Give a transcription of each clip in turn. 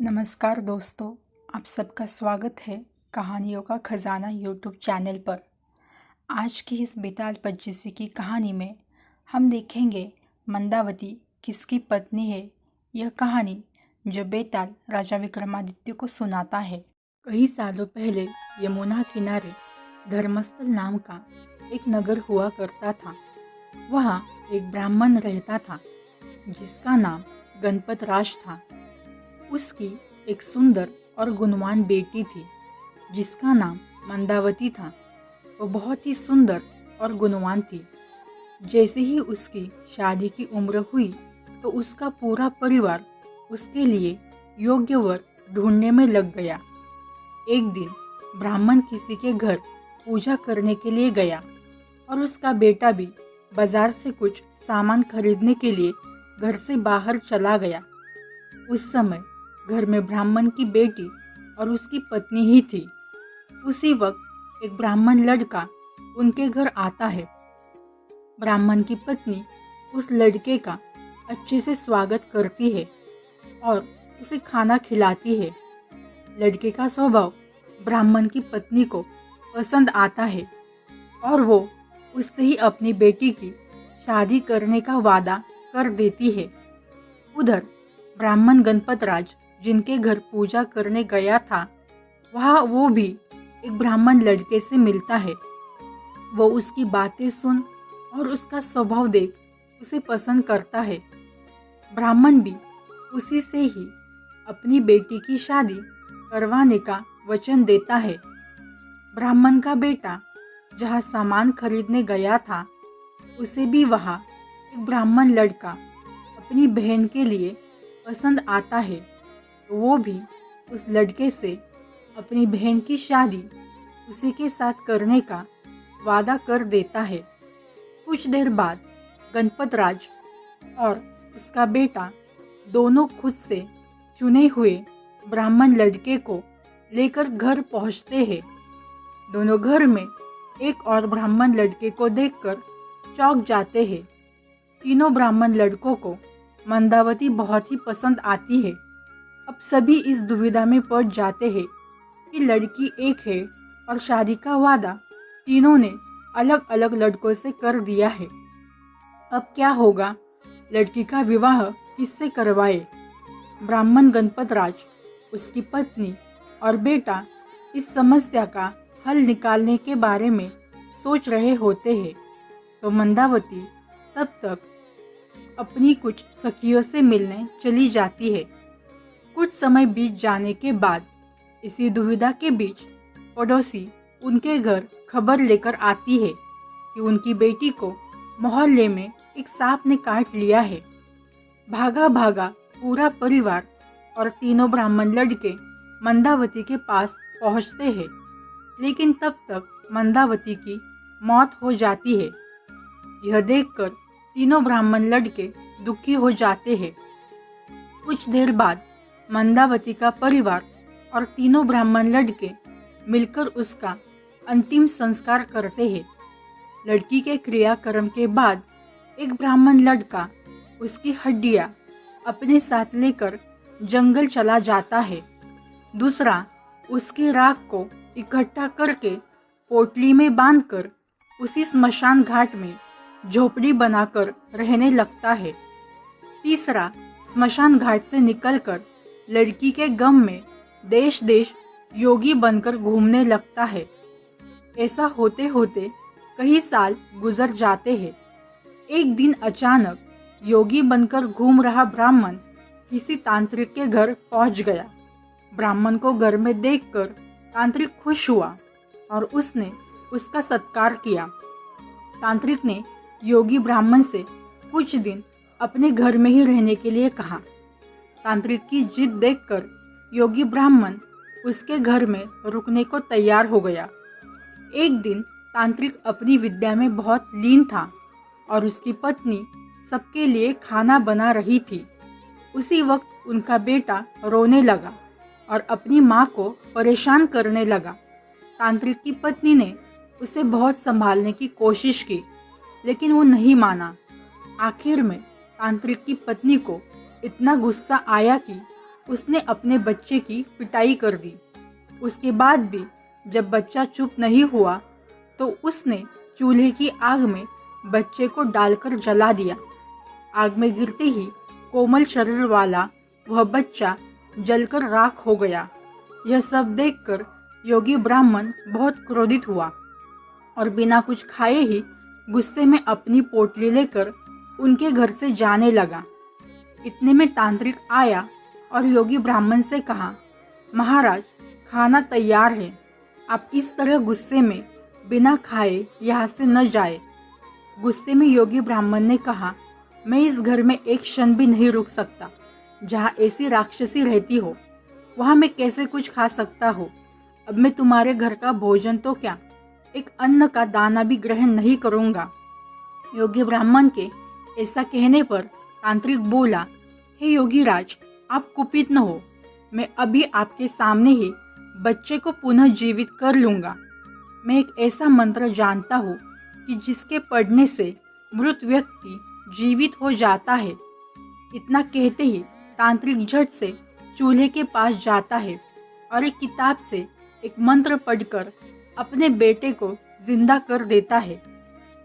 नमस्कार दोस्तों, आप सबका स्वागत है कहानियों का खजाना यूट्यूब चैनल पर। आज की इस बेताल पच्चीसी की कहानी में हम देखेंगे मंदावती किसकी पत्नी है। यह कहानी जो बेताल राजा विक्रमादित्य को सुनाता है। कई सालों पहले यमुना किनारे धर्मस्थल नाम का एक नगर हुआ करता था। वहाँ एक ब्राह्मण रहता था जिसका नाम गणपत राज था। उसकी एक सुंदर और गुणवान बेटी थी जिसका नाम मंदावती था। वो बहुत ही सुंदर और गुणवान थी। जैसे ही उसकी शादी की उम्र हुई तो उसका पूरा परिवार उसके लिए योग्य वर ढूंढने में लग गया। एक दिन ब्राह्मण किसी के घर पूजा करने के लिए गया और उसका बेटा भी बाजार से कुछ सामान खरीदने के लिए घर से बाहर चला गया। उस समय घर में ब्राह्मण की बेटी और उसकी पत्नी ही थी। उसी वक्त एक ब्राह्मण लड़का उनके घर आता है। ब्राह्मण की पत्नी उस लड़के का अच्छे से स्वागत करती है और उसे खाना खिलाती है। लड़के का स्वभाव ब्राह्मण की पत्नी को पसंद आता है और वो उससे ही अपनी बेटी की शादी करने का वादा कर देती है। उधर ब्राह्मण गणपत राज जिनके घर पूजा करने गया था, वहाँ वो भी एक ब्राह्मण लड़के से मिलता है। वो उसकी बातें सुन और उसका स्वभाव देख उसे पसंद करता है। ब्राह्मण भी उसी से ही अपनी बेटी की शादी करवाने का वचन देता है। ब्राह्मण का बेटा जहाँ सामान खरीदने गया था, उसे भी वहाँ एक ब्राह्मण लड़का अपनी बहन के लिए पसंद आता है। वो भी उस लड़के से अपनी बहन की शादी उसी के साथ करने का वादा कर देता है। कुछ देर बाद गणपत राज और उसका बेटा दोनों खुद से चुने हुए ब्राह्मण लड़के को लेकर घर पहुंचते हैं। दोनों घर में एक और ब्राह्मण लड़के को देखकर चौंक जाते हैं। तीनों ब्राह्मण लड़कों को मंदावती बहुत ही पसंद आती है। अब सभी इस दुविधा में पड़ जाते हैं कि लड़की एक है और शादी का वादा तीनों ने अलग अलग लड़कों से कर दिया है। अब क्या होगा? लड़की का विवाह किससे करवाए? ब्राह्मण गणपत राज, उसकी पत्नी और बेटा इस समस्या का हल निकालने के बारे में सोच रहे होते हैं तो मंदावती तब तक अपनी कुछ सखियों से मिलने चली जाती है। कुछ समय बीत जाने के बाद इसी दुविधा के बीच पड़ोसी उनके घर खबर लेकर आती है कि उनकी बेटी को मोहल्ले में एक सांप ने काट लिया है। भागा भागा पूरा परिवार और तीनों ब्राह्मण लड़के मंदावती के पास पहुंचते हैं, लेकिन तब तक मंदावती की मौत हो जाती है। यह देखकर तीनों ब्राह्मण लड़के दुखी हो जाते हैं। कुछ देर बाद मंदावती का परिवार और तीनों ब्राह्मण लड़के मिलकर उसका अंतिम संस्कार करते हैं। लड़की के क्रियाक्रम के बाद एक ब्राह्मण लड़का उसकी हड्डियां अपने साथ लेकर जंगल चला जाता है। दूसरा उसकी राख को इकट्ठा करके पोटली में बांधकर उसी स्मशान घाट में झोपड़ी बनाकर रहने लगता है। तीसरा स्मशान घाट से निकलकर लड़की के गम में देश देश योगी बनकर घूमने लगता है। ऐसा होते होते कई साल गुजर जाते हैं। एक दिन अचानक योगी बनकर घूम रहा ब्राह्मण किसी तांत्रिक के घर पहुंच गया। ब्राह्मण को घर में देखकर तांत्रिक खुश हुआ और उसने उसका सत्कार किया। तांत्रिक ने योगी ब्राह्मण से कुछ दिन अपने घर में ही रहने के लिए कहा। तांत्रिक की जिद देखकर योगी ब्राह्मण उसके घर में रुकने को तैयार हो गया। एक दिन तांत्रिक अपनी विद्या में बहुत लीन था और उसकी पत्नी सबके लिए खाना बना रही थी। उसी वक्त उनका बेटा रोने लगा और अपनी माँ को परेशान करने लगा। तांत्रिक की पत्नी ने उसे बहुत संभालने की कोशिश की, लेकिन वो नहीं माना। आखिर में तांत्रिक की पत्नी को इतना गुस्सा आया कि उसने अपने बच्चे की पिटाई कर दी। उसके बाद भी जब बच्चा चुप नहीं हुआ तो उसने चूल्हे की आग में बच्चे को डालकर जला दिया। आग में गिरते ही कोमल शरीर वाला वह बच्चा जलकर राख हो गया। यह सब देखकर योगी ब्राह्मण बहुत क्रोधित हुआ और बिना कुछ खाए ही गुस्से में अपनी पोटली लेकर उनके घर से जाने लगा। इतने में तांत्रिक आया और योगी ब्राह्मण से कहा, महाराज, खाना तैयार है, आप इस तरह गुस्से में बिना खाए यहाँ से न जाए। गुस्से में योगी ब्राह्मण ने कहा, मैं इस घर में एक क्षण भी नहीं रुक सकता। जहाँ ऐसी राक्षसी रहती हो वहाँ मैं कैसे कुछ खा सकता हूँ। अब मैं तुम्हारे घर का भोजन तो क्या, एक अन्न का दाना भी ग्रहण नहीं करूँगा। योगी ब्राह्मण के ऐसा कहने पर तांत्रिक बोला, हे योगी राज, आप कुपित न हो। मैं अभी आपके सामने ही बच्चे को पुनः जीवित कर लूँगा। मैं एक ऐसा मंत्र जानता हूँ कि जिसके पढ़ने से मृत व्यक्ति जीवित हो जाता है। इतना कहते ही तांत्रिक झट से चूल्हे के पास जाता है और एक किताब से एक मंत्र पढ़कर अपने बेटे को जिंदा कर देता है।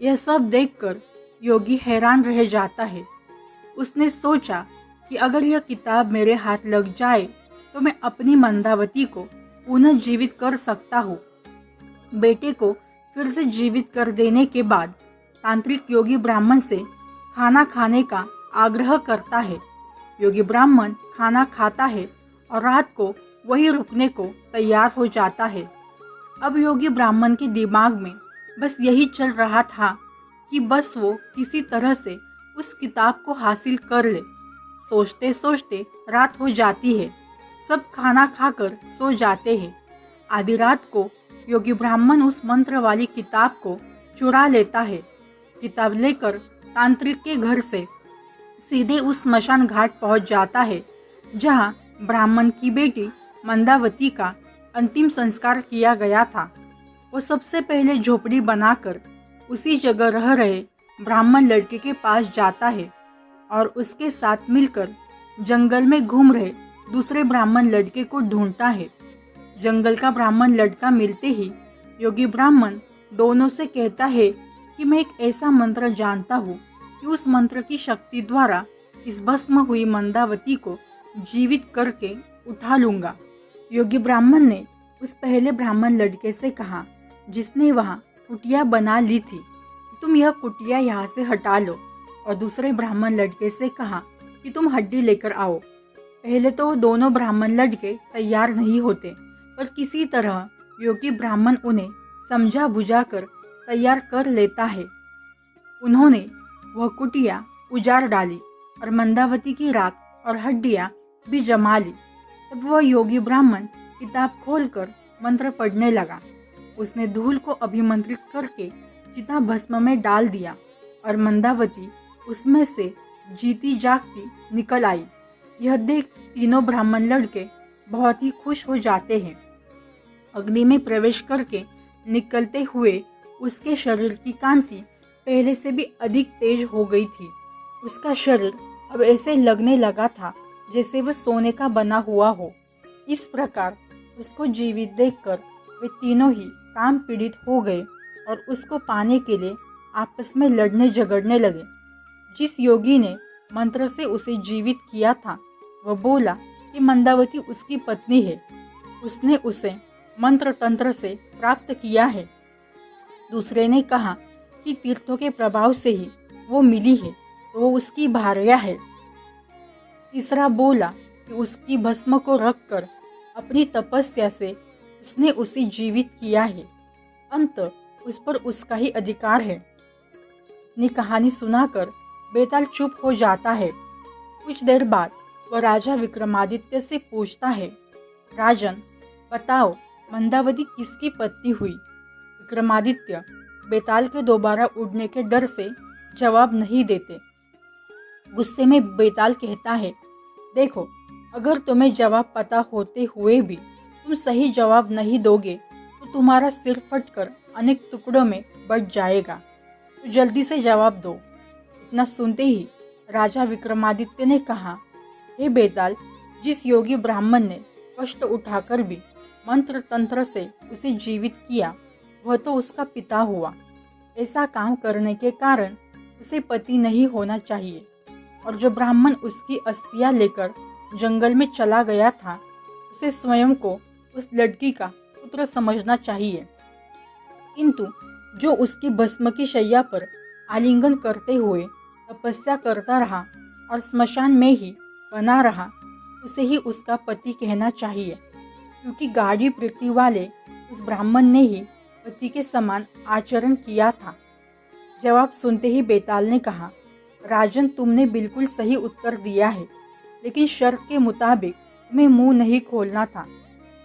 यह सब देखकर योगी हैरान रह जाता है। उसने सोचा कि अगर यह किताब मेरे हाथ लग जाए तो मैं अपनी मंदावती को पुनः जीवित कर सकता हूँ। बेटे को फिर से जीवित कर देने के बाद तांत्रिक योगी ब्राह्मण से खाना खाने का आग्रह करता है। योगी ब्राह्मण खाना खाता है और रात को वही रुकने को तैयार हो जाता है। अब योगी ब्राह्मण के दिमाग में बस यही चल रहा था कि बस वो किसी तरह से उस किताब को हासिल कर ले। सोचते सोचते रात हो जाती है। सब खाना खाकर सो जाते हैं। आधी रात को योगी ब्राह्मण उस मंत्र वाली किताब को चुरा लेता है। किताब लेकर तांत्रिक के घर से सीधे उस स्मशान घाट पहुंच जाता है जहां ब्राह्मण की बेटी मंदावती का अंतिम संस्कार किया गया था। वो सबसे पहले झोपड़ी बनाकर उसी जगह रह रहे ब्राह्मण लड़के के पास जाता है और उसके साथ मिलकर जंगल में घूम रहे दूसरे ब्राह्मण लड़के को ढूंढता है। जंगल का ब्राह्मण लड़का मिलते ही योगी ब्राह्मण दोनों से कहता है कि मैं एक ऐसा मंत्र जानता हूँ कि उस मंत्र की शक्ति द्वारा इस भस्म हुई मंदावती को जीवित करके उठा लूँगा। योगी ब्राह्मण ने उस पहले ब्राह्मण लड़के से कहा जिसने वहाँ कुटिया बना ली थी, तुम यह कुटिया यहाँ से हटा लो। और दूसरे ब्राह्मण लड़के से कहा कि तुम हड्डी लेकर आओ। पहले तो वो दोनों ब्राह्मण लड़के तैयार नहीं होते, पर किसी तरह योगी ब्राह्मण उन्हें समझा बुझा कर तैयार कर लेता है। उन्होंने वह कुटिया उजाड़ डाली और मंदावती की राख और हड्डियाँ भी जमा ली। तब वह योगी ब्राह्मण किताब खोलकर मंत्र पढ़ने लगा। उसने धूल को अभिमंत्रित करके चिता भस्म में डाल दिया और मंदावती उसमें से जीती जागती निकल आई। यह देख तीनों ब्राह्मण लड़के बहुत ही खुश हो जाते हैं। अग्नि में प्रवेश करके निकलते हुए उसके शरीर की कांति पहले से भी अधिक तेज हो गई थी। उसका शरीर अब ऐसे लगने लगा था जैसे वह सोने का बना हुआ हो। इस प्रकार उसको जीवित देखकर वे तीनों ही काम पीड़ित हो गए और उसको पाने के लिए आपस में लड़ने झगड़ने लगे। जिस योगी ने मंत्र से उसे जीवित किया था वह बोला कि मंदावती उसकी पत्नी है, उसने उसे मंत्र तंत्र से प्राप्त किया है। दूसरे ने कहा कि तीर्थों के प्रभाव से ही वो मिली है, तो वो उसकी भार्या है। तीसरा बोला कि उसकी भस्म को रखकर अपनी तपस्या से उसने उसे जीवित किया है, अंत उस पर उसका ही अधिकार है। अपनी कहानी सुनाकर बेताल चुप हो जाता है। कुछ देर बाद वह राजा विक्रमादित्य से पूछता है, राजन बताओ मंदावती किसकी पत्नी हुई? विक्रमादित्य बेताल के दोबारा उड़ने के डर से जवाब नहीं देते। गुस्से में बेताल कहता है, देखो अगर तुम्हें जवाब पता होते हुए भी तुम सही जवाब नहीं दोगे तो तुम्हारा सिर फटकर अनेक टुकड़ों में बट जाएगा, तो जल्दी से जवाब दो। इतना सुनते ही राजा विक्रमादित्य ने कहा, हे बेताल, जिस योगी ब्राह्मण ने कष्ट उठाकर भी मंत्र तंत्र से उसे जीवित किया वह तो उसका पिता हुआ। ऐसा काम करने के कारण उसे पति नहीं होना चाहिए, और जो ब्राह्मण उसकी अस्थियां लेकर जंगल में चला गया था उसे स्वयं को उस लड़की का पुत्र समझना चाहिए। किंतु जो उसकी भस्म की शैया पर आलिंगन करते हुए तपस्या करता रहा और स्मशान में ही बना रहा उसे ही उसका पति कहना चाहिए, क्योंकि गाढ़ी वृत्ति वाले उस ब्राह्मण ने ही पति के समान आचरण किया था। जवाब सुनते ही बेताल ने कहा, राजन, तुमने बिल्कुल सही उत्तर दिया है, लेकिन शर्त के मुताबिक तुम्हें मुंह नहीं खोलना था,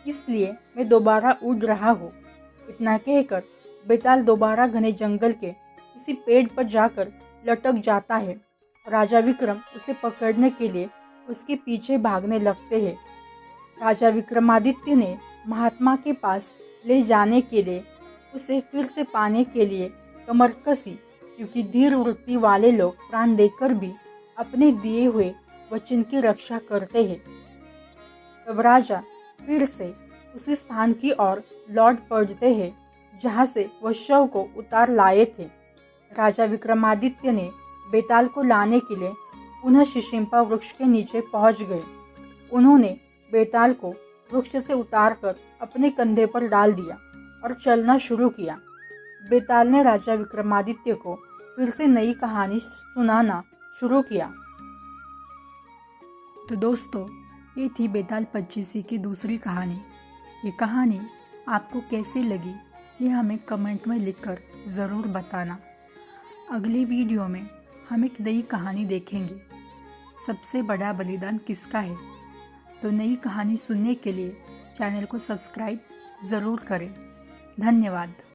इसलिए मैं दोबारा उड़ रहा हूँ। इतना कहकर बेताल दोबारा घने जंगल के किसी पेड़ पर जाकर लटक जाता है। राजा विक्रम उसे पकड़ने के लिए उसके पीछे भागने लगते हैं। राजा विक्रमादित्य ने महात्मा के पास ले जाने के लिए उसे फिर से पाने के लिए कमर कसी, क्योंकि धीर वृत्ति वाले लोग प्राण देकर भी अपने दिए हुए वचन की रक्षा करते हैं। तब राजा फिर से उसी स्थान की ओर लौट पड़ते हैं जहाँ से वह शव को उतार लाए थे। राजा विक्रमादित्य ने बेताल को लाने के लिए पुनः शिशिम्पा वृक्ष के नीचे पहुँच गए। उन्होंने बेताल को वृक्ष से उतारकर अपने कंधे पर डाल दिया और चलना शुरू किया। बेताल ने राजा विक्रमादित्य को फिर से नई कहानी सुनाना शुरू किया। तो दोस्तों, ये थी बेताल पच्चीसी की दूसरी कहानी। ये कहानी आपको कैसी लगी ये हमें कमेंट में लिखकर ज़रूर बताना। अगली वीडियो में हम एक नई कहानी देखेंगे, सबसे बड़ा बलिदान किसका है। तो नई कहानी सुनने के लिए चैनल को सब्सक्राइब ज़रूर करें। धन्यवाद।